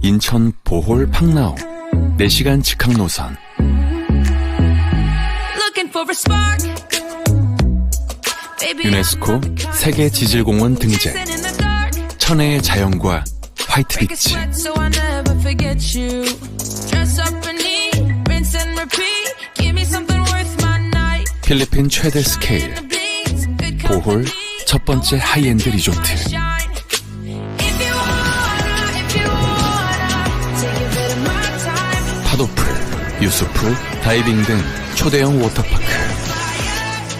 인천 보홀 팡나오 4시간 직항 노선. 유네스코 세계 지질공원 등재. 천혜의 자연과 화이트 비치. 필리핀 최대 스케일 보홀 첫 번째 하이엔드 리조트. 파도풀, 유수풀, 다이빙 등 초대형 워터파크.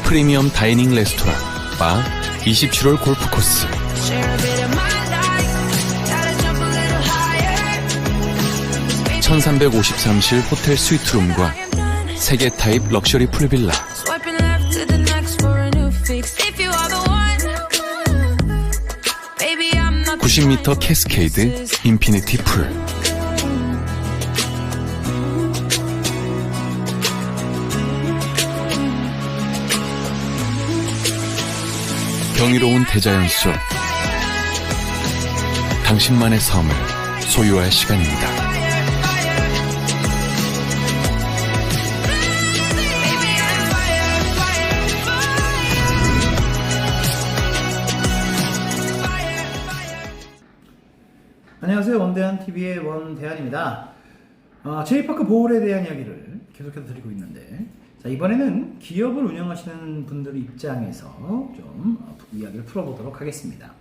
프리미엄 다이닝 레스토랑, 바, 27홀 골프 코스. (1353실) 호텔 스위트룸과 세계 타입 럭셔리 풀빌라. 90m 캐스케이드 인피니티 풀. 경이로운 대자연 속 당신만의 섬을 소유할 시간입니다. 안녕하세요. 원대한TV의 원대한입니다. 제이파크 보홀에 대한 이야기를 계속해서 드리고 있는데, 자, 이번에는 기업을 운영하시는 분들 입장에서 좀 이야기를 풀어보도록 하겠습니다.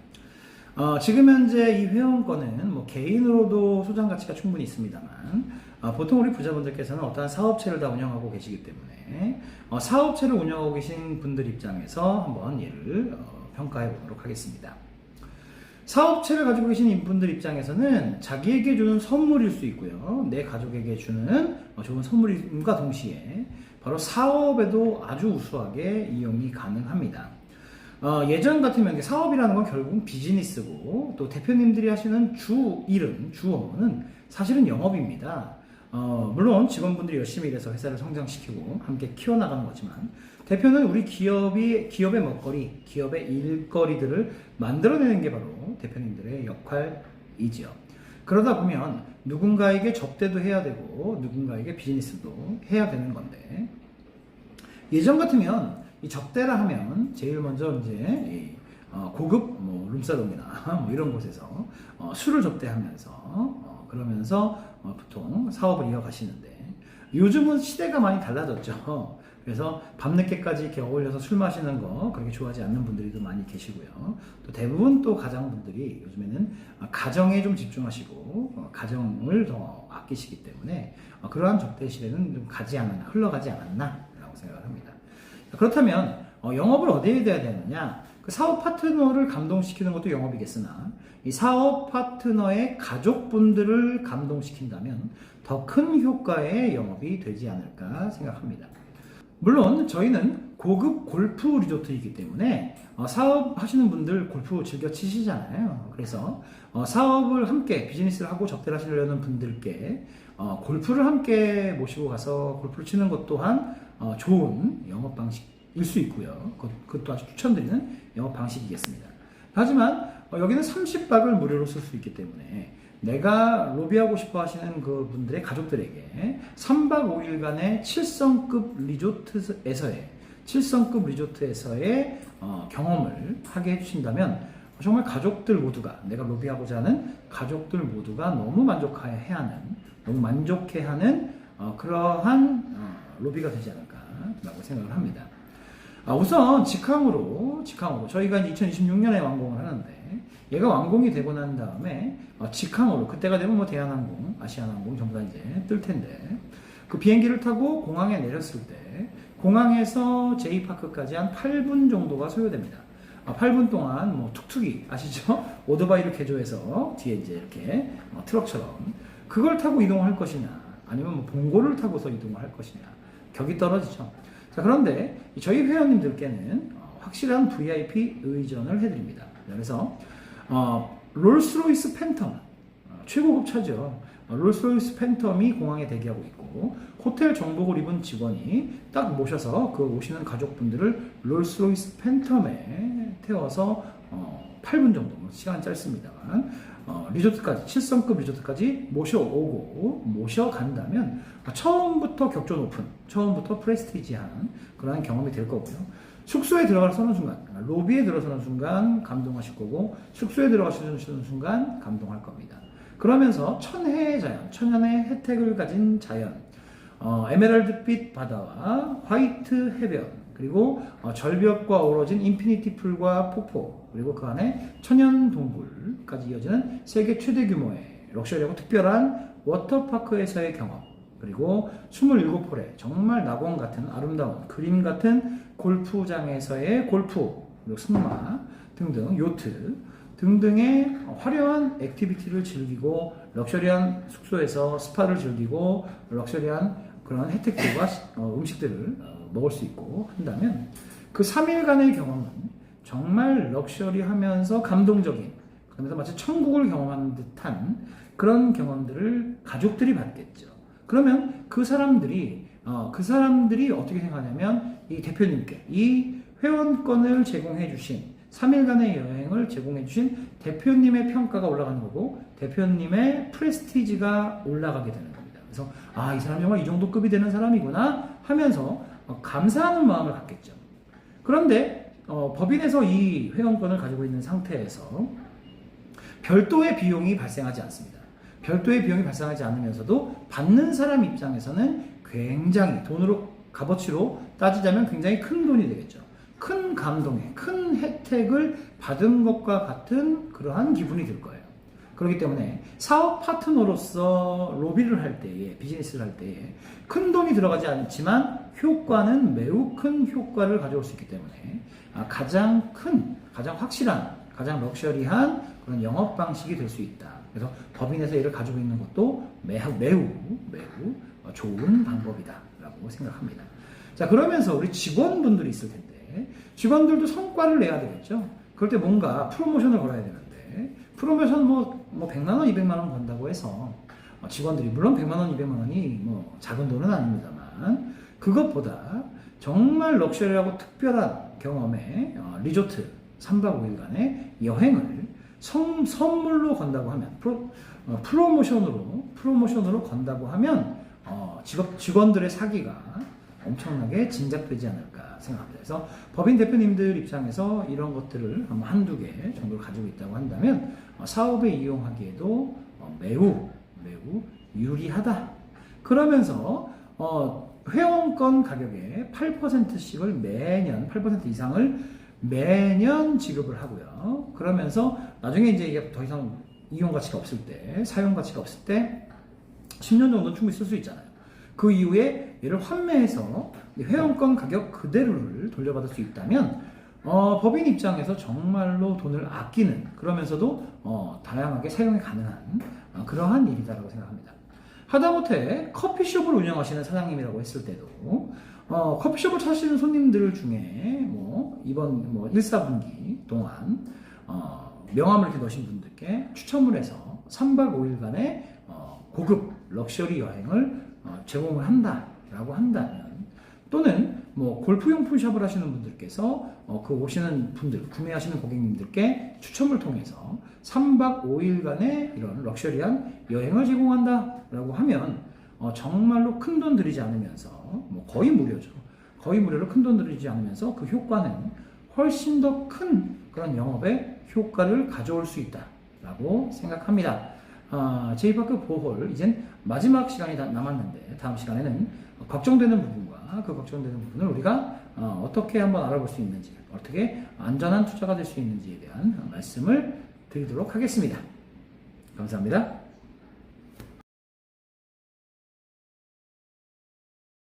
지금 현재 이 회원권은 개인으로도 소장 가치가 충분히 있습니다만, 보통 우리 부자분들께서는 어떠한 사업체를 다 운영하고 계시기 때문에 사업체를 운영하고 계신 분들 입장에서 한번 얘를 평가해 보도록 하겠습니다. 사업체를 가지고 계신 분들 입장에서는 자기에게 주는 선물일 수 있고요, 내 가족에게 주는 좋은 선물임과 동시에 바로 사업에도 아주 우수하게 이용이 가능합니다. 예전 같으면 사업이라는 건 결국 비즈니스고, 또 대표님들이 하시는 주 일은, 주 업무는 사실은 영업입니다. 물론 직원분들이 열심히 일해서 회사를 성장시키고 함께 키워나가는 거지만, 대표는 우리 기업의 먹거리, 기업의 일거리들을 만들어내는 게 바로 대표님들의 역할이지요. 그러다 보면 누군가에게 접대도 해야 되고 누군가에게 비즈니스도 해야 되는 건데, 예전 같으면 이 접대라 하면 제일 먼저 이제 고급 룸사롱이나 이런 곳에서 술을 접대하면서 그러면서 보통 사업을 이어가시는데, 요즘은 시대가 많이 달라졌죠. 그래서 밤늦게까지 이렇게 어울려서 술 마시는 거 그렇게 좋아하지 않는 분들이 또 많이 계시고요. 또 대부분 또 가장분들이 요즘에는 가정에 좀 집중하시고 가정을 더 아끼시기 때문에 그러한 접대 시대는 좀 흘러가지 않았나 라고 생각을 합니다. 그렇다면 영업을 어디에 해야 되느냐? 그 사업 파트너를 감동시키는 것도 영업이겠으나, 이 사업 파트너의 가족분들을 감동시킨다면 더 큰 효과의 영업이 되지 않을까 생각합니다. 물론 저희는 고급 골프 리조트이기 때문에 사업하시는 분들 골프 즐겨 치시잖아요. 그래서 사업을 함께 비즈니스를 하고 접대를 하시려는 분들께 골프를 함께 모시고 가서 골프를 치는 것 또한 좋은 영업 방식일 수 있고요. 그것도 아주 추천드리는 영업 방식이겠습니다. 하지만 여기는 30박을 무료로 쓸 수 있기 때문에 내가 로비하고 싶어 하시는 그 분들의 가족들에게 3박 5일간의 7성급 리조트에서의 경험을 하게 해주신다면, 정말 가족들 모두가, 내가 로비하고자 하는 가족들 모두가 너무 만족해하는 그러한 로비가 되지 않을까라고 생각을 합니다. 우선 직항으로 저희가 2026년에 완공을 하는데, 얘가 완공이 되고 난 다음에 직항으로, 그때가 되면 대한항공, 아시아나항공 전부 다 이제 뜰 텐데, 그 비행기를 타고 공항에 내렸을 때 공항에서 제이파크까지 한 8분 정도가 소요됩니다. 8분 동안 툭툭이 아시죠? 오토바이를 개조해서 뒤에 이제 이렇게 트럭처럼 그걸 타고 이동할 것이냐, 아니면 봉고를 타고서 이동을 할 것이냐, 격이 떨어지죠. 자, 그런데 저희 회원님들께는 확실한 VIP 의전을 해드립니다. 그래서 롤스로이스 팬텀, 최고급 차죠. 롤스로이스 팬텀이 공항에 대기하고 있고 호텔 정복을 입은 직원이 딱 모셔서 그 오시는 가족분들을 롤스로이스 팬텀에 태워서 8분 정도, 시간 짧습니다만 리조트까지 7성급 리조트까지 모셔간다면 처음부터 격조 높은, 처음부터 프레스티지한 그런 경험이 될 거고요. 숙소에 들어가서는 순간, 로비에 들어서는 순간 감동하실 거고 숙소에 들어가시는 순간 감동할 겁니다. 그러면서 천혜의 자연, 천연의 혜택을 가진 자연, 에메랄드빛 바다와 화이트 해변, 그리고 절벽과 어우러진 인피니티 풀과 폭포, 그리고 그 안에 천연 동굴까지 이어지는 세계 최대 규모의 럭셔리하고 특별한 워터파크에서의 경험, 그리고 27홀의 정말 낙원 같은 아름다운 그림 같은 골프장에서의 골프, 그리고 승마 등등, 요트 등등의 화려한 액티비티를 즐기고 럭셔리한 숙소에서 스파를 즐기고 럭셔리한 그런 혜택들과 음식들을 먹을 수 있고 한다면 그 3일간의 경험은 정말 럭셔리하면서 감동적인, 그러면서 마치 천국을 경험하는 듯한 그런 경험들을 가족들이 받겠죠. 그러면 그 사람들이 어떻게 생각하냐면 이 대표님께 이 회원권을 제공해 주신 3일간의 여행을 제공해 주신 대표님의 평가가 올라가는 거고 대표님의 프레스티지가 올라가게 되는 겁니다. 그래서 이 사람 정말 이 정도 급이 되는 사람이구나 하면서 감사하는 마음을 갖겠죠. 그런데 법인에서 이 회원권을 가지고 있는 상태에서 별도의 비용이 발생하지 않습니다. 별도의 비용이 발생하지 않으면서도 받는 사람 입장에서는 굉장히 돈으로, 값어치로 따지자면 굉장히 큰 돈이 되겠죠. 큰 감동에, 큰 혜택을 받은 것과 같은 그러한 기분이 들 거예요. 그렇기 때문에 사업 파트너로서 로비를 할 때에, 비즈니스를 할 때에 큰 돈이 들어가지 않지만 효과는 매우 큰 효과를 가져올 수 있기 때문에 가장 큰, 가장 확실한, 가장 럭셔리한 그런 영업 방식이 될 수 있다. 그래서 법인에서 이를 가지고 있는 것도 매우 좋은 방법이다라고 생각합니다. 자, 그러면서 우리 직원분들이 있을 텐데 직원들도 성과를 내야 되겠죠. 그럴 때 뭔가 프로모션을 걸어야 되는데 프로모션 뭐 100만 원, 200만 원 건다고 해서 직원들이, 물론 100만 원, 200만 원이 뭐 작은 돈은 아닙니다만 그것보다 정말 럭셔리하고 특별한 경험의 리조트 3박 5일간의 여행을 선물로 건다고 하면, 프로모션으로 건다고 하면 직원들의 사기가 엄청나게 진작되지 않을까 생각합니다. 그래서 법인 대표님들 입장에서 이런 것들을 한두 개 정도를 가지고 있다고 한다면 사업에 이용하기에도 매우 유리하다. 그러면서 회원권 가격의 8%씩을 매년, 8% 이상을 매년 지급을 하고요. 그러면서 나중에 이제 더 이상 이용 가치가 없을 때, 사용 가치가 없을 때 10년 정도는 충분히 쓸 수 있잖아요. 그 이후에 얘를 환매해서 회원권 가격 그대로를 돌려받을 수 있다면 법인 입장에서 정말로 돈을 아끼는, 그러면서도 다양하게 사용이 가능한 그러한 일이다라고 생각합니다. 하다못해 커피숍을 운영하시는 사장님이라고 했을 때도 커피숍을 찾으시는 손님들 중에 이번 1, 4분기 동안 명함을 이렇게 넣으신 분들께 추첨을 해서 3박 5일간의 고급 럭셔리 여행을 제공을 한다라고 한다면, 또는 골프용품 샵을 하시는 분들께서 그 오시는 분들, 구매하시는 고객님들께 추첨을 통해서 3박 5일간의 이런 럭셔리한 여행을 제공한다라고 하면 정말로 큰 돈 들이지 않으면서, 거의 무료죠. 거의 무료로 큰 돈 들이지 않으면서 그 효과는 훨씬 더 큰 그런 영업의 효과를 가져올 수 있다라고 생각합니다. 제이파크 보홀 이젠 마지막 시간이 남았는데, 다음 시간에는 걱정되는 부분과 그 걱정되는 부분을 우리가 어떻게 한번 알아볼 수 있는지, 어떻게 안전한 투자가 될 수 있는지에 대한 말씀을 드리도록 하겠습니다. 감사합니다.